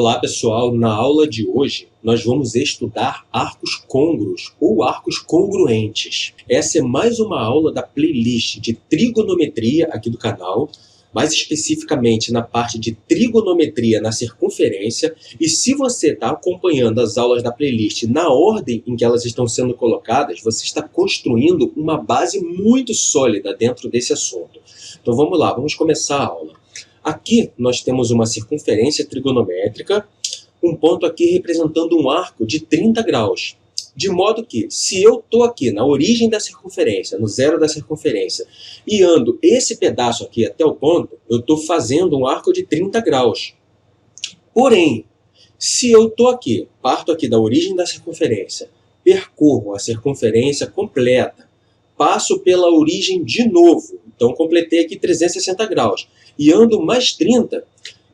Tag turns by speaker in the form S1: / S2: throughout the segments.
S1: Olá pessoal, na aula de hoje nós vamos estudar arcos côngruos ou arcos congruentes. Essa é mais uma aula da playlist de trigonometria aqui do canal, mais especificamente na parte de trigonometria na circunferência. E se você está acompanhando as aulas da playlist na ordem em que elas estão sendo colocadas, você está construindo uma base muito sólida dentro desse assunto. Então vamos lá, vamos começar a aula. Aqui nós temos uma circunferência trigonométrica, um ponto aqui representando um arco de 30 graus. De modo que, se eu estou aqui na origem da circunferência, no zero da circunferência, e ando esse pedaço aqui até o ponto, eu estou fazendo um arco de 30 graus. Porém, se eu estou aqui, parto aqui da origem da circunferência, percorro a circunferência completa, passo pela origem de novo, então completei aqui 360 graus, e ando mais 30,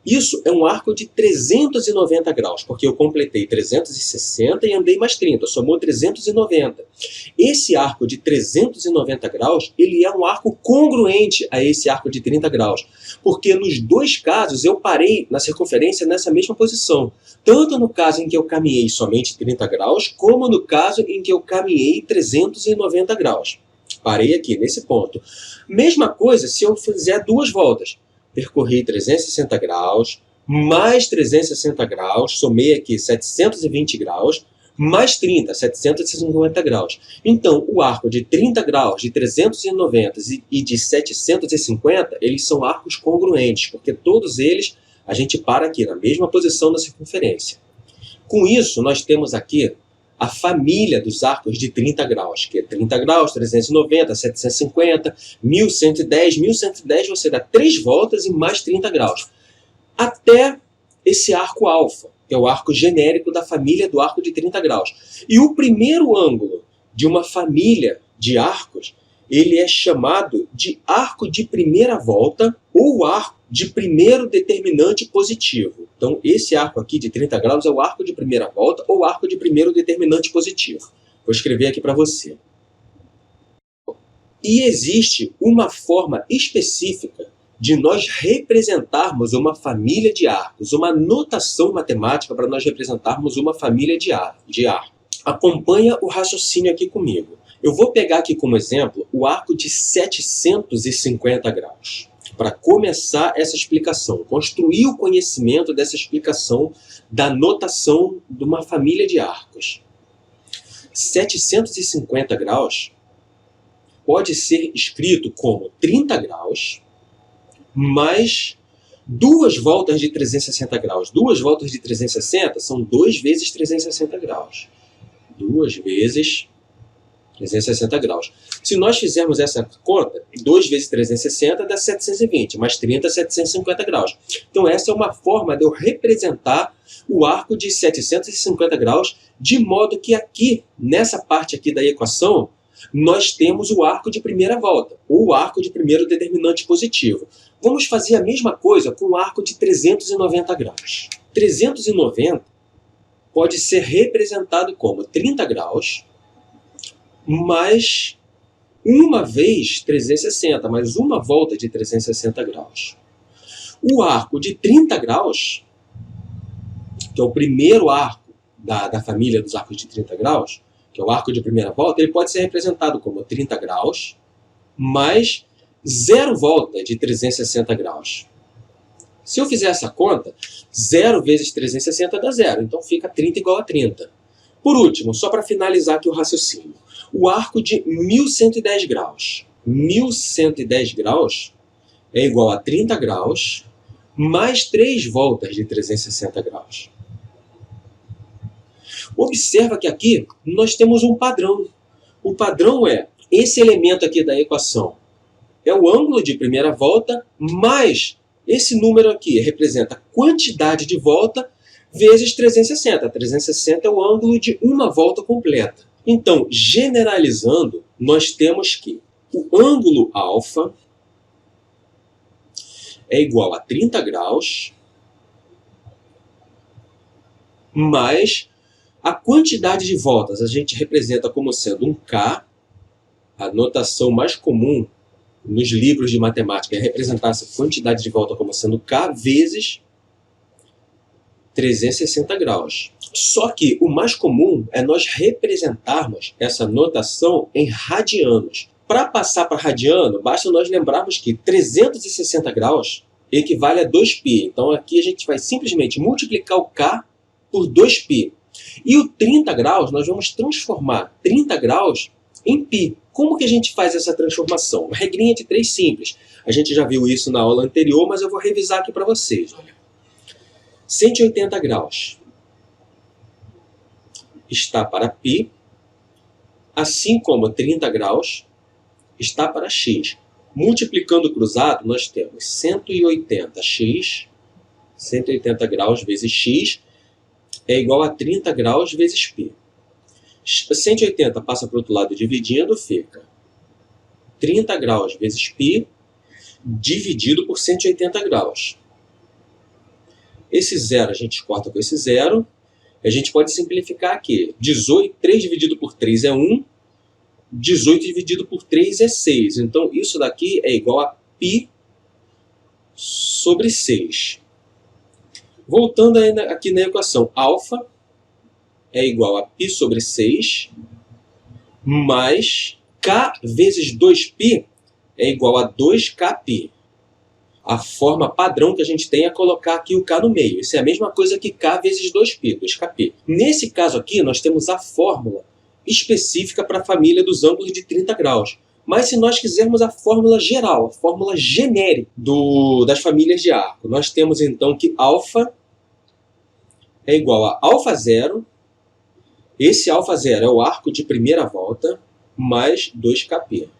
S1: isso é um arco de 390 graus, porque eu completei 360 e andei mais 30, somou 390. Esse arco de 390 graus, ele é um arco congruente a esse arco de 30 graus, porque nos dois casos eu parei na circunferência nessa mesma posição, tanto no caso em que eu caminhei somente 30 graus, como no caso em que eu caminhei 390 graus. Parei aqui, nesse ponto. Mesma coisa se eu fizer duas voltas. Percorri 360 graus, mais 360 graus, somei aqui 720 graus, mais 30, 750 graus. Então, o arco de 30 graus, de 390 e de 750, eles são arcos congruentes, porque todos eles a gente para aqui, na mesma posição da circunferência. Com isso, nós temos aqui a família dos arcos de 30 graus, que é 30 graus, 390, 750, 1110. 1110 você dá 3 voltas e mais 30 graus. Até esse arco alfa, que é o arco genérico da família do arco de 30 graus. E o primeiro ângulo de uma família de arcos, ele é chamado de arco de primeira volta ou arco de primeiro determinante positivo. Então, esse arco aqui de 30 graus é o arco de primeira volta ou arco de primeiro determinante positivo. Vou escrever aqui para você. E existe uma forma específica de nós representarmos uma família de arcos, uma notação matemática para nós representarmos uma família de arcos. Acompanha o raciocínio aqui comigo. Eu vou pegar aqui como exemplo o arco de 750 graus. Para começar essa explicação, construir o conhecimento dessa explicação da notação de uma família de arcos. 750 graus pode ser escrito como 30 graus mais 2 voltas de 360 graus. 2 voltas de 360 são 2 vezes 360 graus. 2 vezes 360 graus. Se nós fizermos essa conta, 2 vezes 360 dá 720, mais 30, 750 graus. Então essa é uma forma de eu representar o arco de 750 graus, de modo que aqui, nessa parte aqui da equação, nós temos o arco de primeira volta, ou o arco de primeiro determinante positivo. Vamos fazer a mesma coisa com o arco de 390 graus. 390 pode ser representado como 30 graus, mais uma vez 360, mais uma volta de 360 graus. O arco de 30 graus, que é o primeiro arco da família dos arcos de 30 graus, que é o arco de primeira volta, ele pode ser representado como 30 graus, mais 0 volta de 360 graus. Se eu fizer essa conta, 0 vezes 360 dá 0, então fica 30 igual a 30. Por último, só para finalizar aqui o raciocínio, o arco de 1110 graus. 1110 graus é igual a 30 graus mais 3 voltas de 360 graus. Observa que aqui nós temos um padrão. O padrão é esse elemento aqui da equação. É o ângulo de primeira volta mais esse número aqui representa a quantidade de volta vezes 360. 360 é o ângulo de uma volta completa. Então, generalizando, nós temos que o ângulo alfa é igual a 30 graus mais a quantidade de voltas. A gente representa como sendo um K, a notação mais comum nos livros de matemática é representar essa quantidade de volta como sendo K vezes 360 graus. Só que o mais comum é nós representarmos essa notação em radianos. Para passar para radiano, basta nós lembrarmos que 360 graus equivale a 2π. Então aqui a gente vai simplesmente multiplicar o K por 2π. E o 30 graus, nós vamos transformar 30 graus em π. Como que a gente faz essa transformação? Uma regrinha de 3 simples. A gente já viu isso na aula anterior, mas eu vou revisar aqui para vocês. Olha. 180 graus está para π, assim como 30 graus está para x. Multiplicando o cruzado, nós temos 180x, 180 graus vezes x, é igual a 30 graus vezes π. 180 passa para o outro lado dividindo, fica 30 graus vezes π dividido por 180 graus. Esse zero a gente corta com esse zero. A gente pode simplificar aqui. 3 dividido por 3 é 1. 18 dividido por 3 é 6. Então, isso daqui é igual a π sobre 6. Voltando aqui na equação, alfa é igual a π sobre 6, mais k vezes 2π é igual a 2kπ. A forma padrão que a gente tem é colocar aqui o k no meio. Isso é a mesma coisa que k vezes 2π, 2kπ. Nesse caso aqui, nós temos a fórmula específica para a família dos ângulos de 30 graus. Mas se nós quisermos a fórmula geral, a fórmula genérica das famílias de arco, nós temos então que alfa é igual a alfa zero. Esse alfa zero é o arco de primeira volta, mais 2kπ.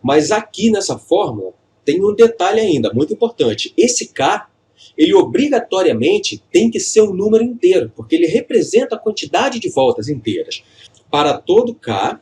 S1: Mas aqui nessa fórmula tem um detalhe ainda, muito importante. Esse k, ele obrigatoriamente tem que ser um número inteiro, porque ele representa a quantidade de voltas inteiras. Para todo k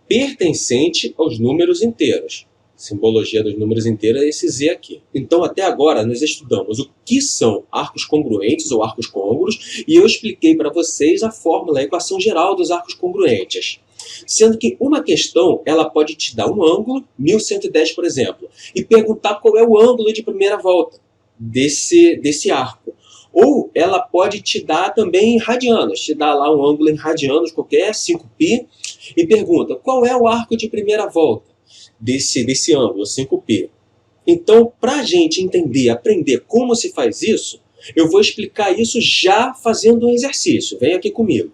S1: pertencente aos números inteiros. Simbologia dos números inteiros é esse Z aqui. Então, até agora, nós estudamos o que são arcos congruentes ou arcos côngruos, e eu expliquei para vocês a fórmula, a equação geral dos arcos congruentes. Sendo que uma questão, ela pode te dar um ângulo, 1110, por exemplo, e perguntar qual é o ângulo de primeira volta desse arco. Ou ela pode te dar também em radianos, te dá lá um ângulo em radianos qualquer, 5π, e pergunta qual é o arco de primeira volta desse ângulo, 5π. Então, para a gente entender, aprender como se faz isso, eu vou explicar isso já fazendo um exercício. Vem aqui comigo.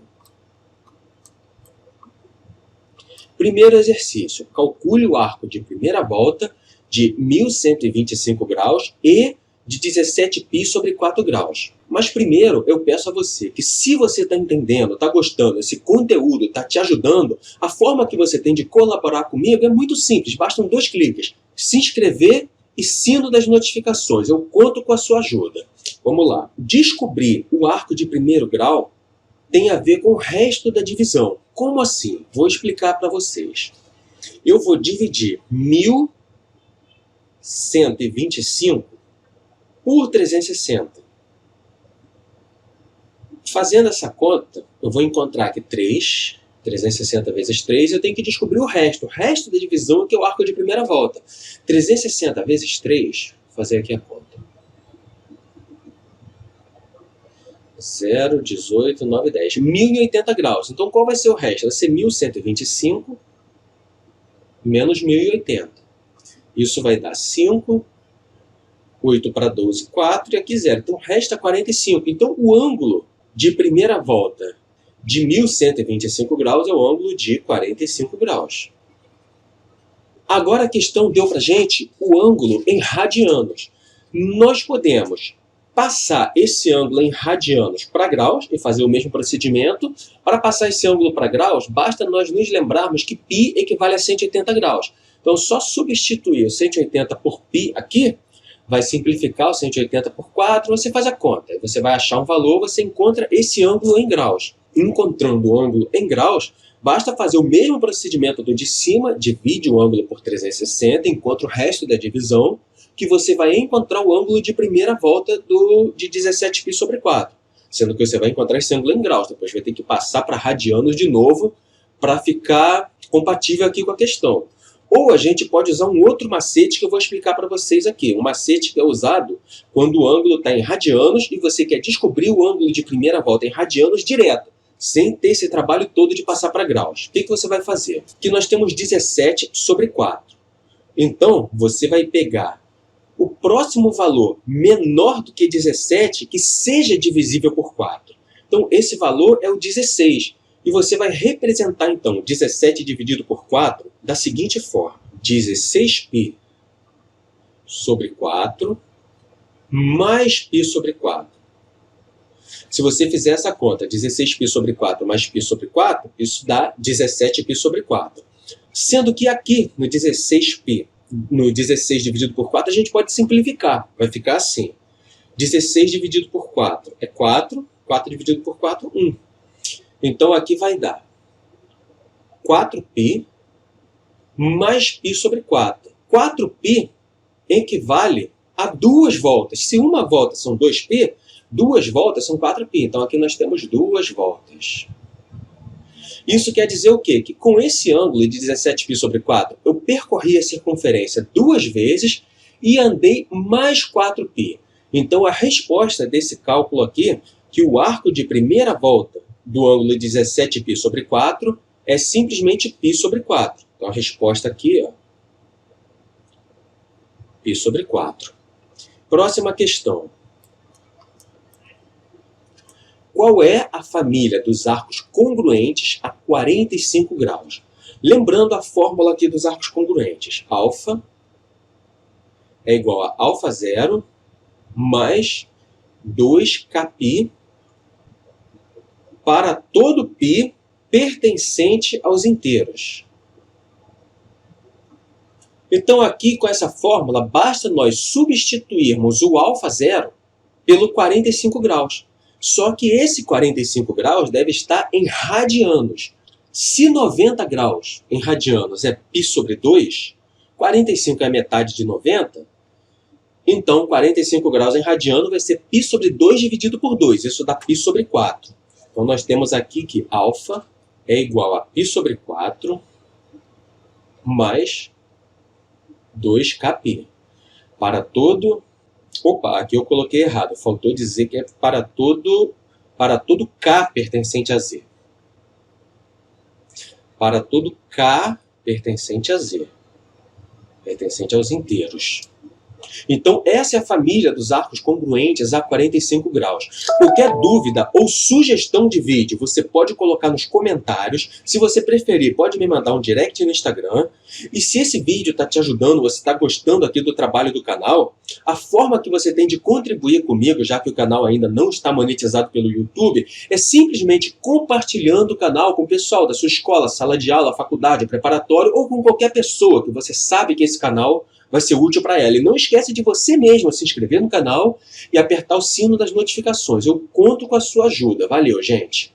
S1: Primeiro exercício, calcule o arco de primeira volta de 1125 graus e de 17π sobre 4 graus. Mas primeiro eu peço a você que, se você está entendendo, está gostando, esse conteúdo está te ajudando, a forma que você tem de colaborar comigo é muito simples, bastam 2 cliques. Se inscrever e sino das notificações. Eu conto com a sua ajuda. Vamos lá. Descobrir o arco de primeiro grau tem a ver com o resto da divisão. Como assim? Vou explicar para vocês. Eu vou dividir 1125 por 360. Fazendo essa conta, eu vou encontrar que 360 vezes 3, eu tenho que descobrir o resto. O resto da divisão, que é o arco de primeira volta. 360 vezes 3, vou fazer aqui a conta. 0, 18, 9, 10. 1080 graus. Então, qual vai ser o resto? Vai ser 1125 menos 1080. Isso vai dar 5, 8 para 12, 4, e aqui 0. Então, resta 45. Então, o ângulo de primeira volta de 1125 graus é o ângulo de 45 graus. Agora a questão deu para a gente o ângulo em radianos. Nós podemos passar esse ângulo em radianos para graus e fazer o mesmo procedimento. Para passar esse ângulo para graus, basta nós nos lembrarmos que π equivale a 180 graus. Então, só substituir o 180 por π aqui, vai simplificar o 180 por 4, você faz a conta. Você vai achar um valor, você encontra esse ângulo em graus. Encontrando o ângulo em graus, basta fazer o mesmo procedimento do de cima, divide o ângulo por 360, encontra o resto da divisão, que você vai encontrar o ângulo de primeira volta de 17π sobre 4. Sendo que você vai encontrar esse ângulo em graus. Depois vai ter que passar para radianos de novo para ficar compatível aqui com a questão. Ou a gente pode usar um outro macete que eu vou explicar para vocês aqui. Um macete que é usado quando o ângulo está em radianos e você quer descobrir o ângulo de primeira volta em radianos direto, sem ter esse trabalho todo de passar para graus. O que você vai fazer? Aqui nós temos 17 sobre 4. Então, você vai pegar o próximo valor menor do que 17 que seja divisível por 4. Então, esse valor é o 16. E você vai representar, então, 17 dividido por 4 da seguinte forma. 16π sobre 4 mais π sobre 4. Se você fizer essa conta, 16π sobre 4 mais π sobre 4, isso dá 17π sobre 4. Sendo que aqui, no 16π, no 16 dividido por 4, a gente pode simplificar. Vai ficar assim. 16 dividido por 4 é 4. 4 dividido por 4, 1. Então, aqui vai dar 4π mais π sobre 4. 4π equivale a 2 voltas. Se uma volta são 2π, 2 voltas são 4π. Então, aqui nós temos 2 voltas. Isso quer dizer o quê? Que com esse ângulo de 17π sobre 4, eu percorri a circunferência 2 vezes e andei mais 4π. Então, a resposta desse cálculo aqui, que o arco de primeira volta do ângulo 17π sobre 4 é simplesmente π sobre 4. Então, a resposta aqui é π sobre 4. Próxima questão. Qual é a família dos arcos congruentes a 45 graus? Lembrando a fórmula aqui dos arcos congruentes. Alfa é igual a alfa zero mais 2kπ para todo π pertencente aos inteiros. Então, aqui com essa fórmula, basta nós substituirmos o alfa zero pelo 45 graus. Só que esse 45 graus deve estar em radianos. Se 90 graus em radianos é π sobre 2, 45 é a metade de 90, então 45 graus em radiano vai ser π sobre 2 dividido por 2. Isso dá π sobre 4. Então, nós temos aqui que alfa é igual a π sobre 4 mais 2kπ. Para todo... Opa, aqui eu coloquei errado. Faltou dizer que é para todo K pertencente a Z. Para todo K pertencente a Z. Pertencente aos inteiros. Então, essa é a família dos arcos congruentes a 45 graus. Qualquer dúvida ou sugestão de vídeo, você pode colocar nos comentários. Se você preferir, pode me mandar um direct no Instagram. E se esse vídeo está te ajudando, você está gostando aqui do trabalho do canal, a forma que você tem de contribuir comigo, já que o canal ainda não está monetizado pelo YouTube, é simplesmente compartilhando o canal com o pessoal da sua escola, sala de aula, faculdade, preparatório ou com qualquer pessoa que você sabe que esse canal vai ser útil para ela. E não esquece de você mesmo se inscrever no canal e apertar o sino das notificações. Eu conto com a sua ajuda. Valeu, gente!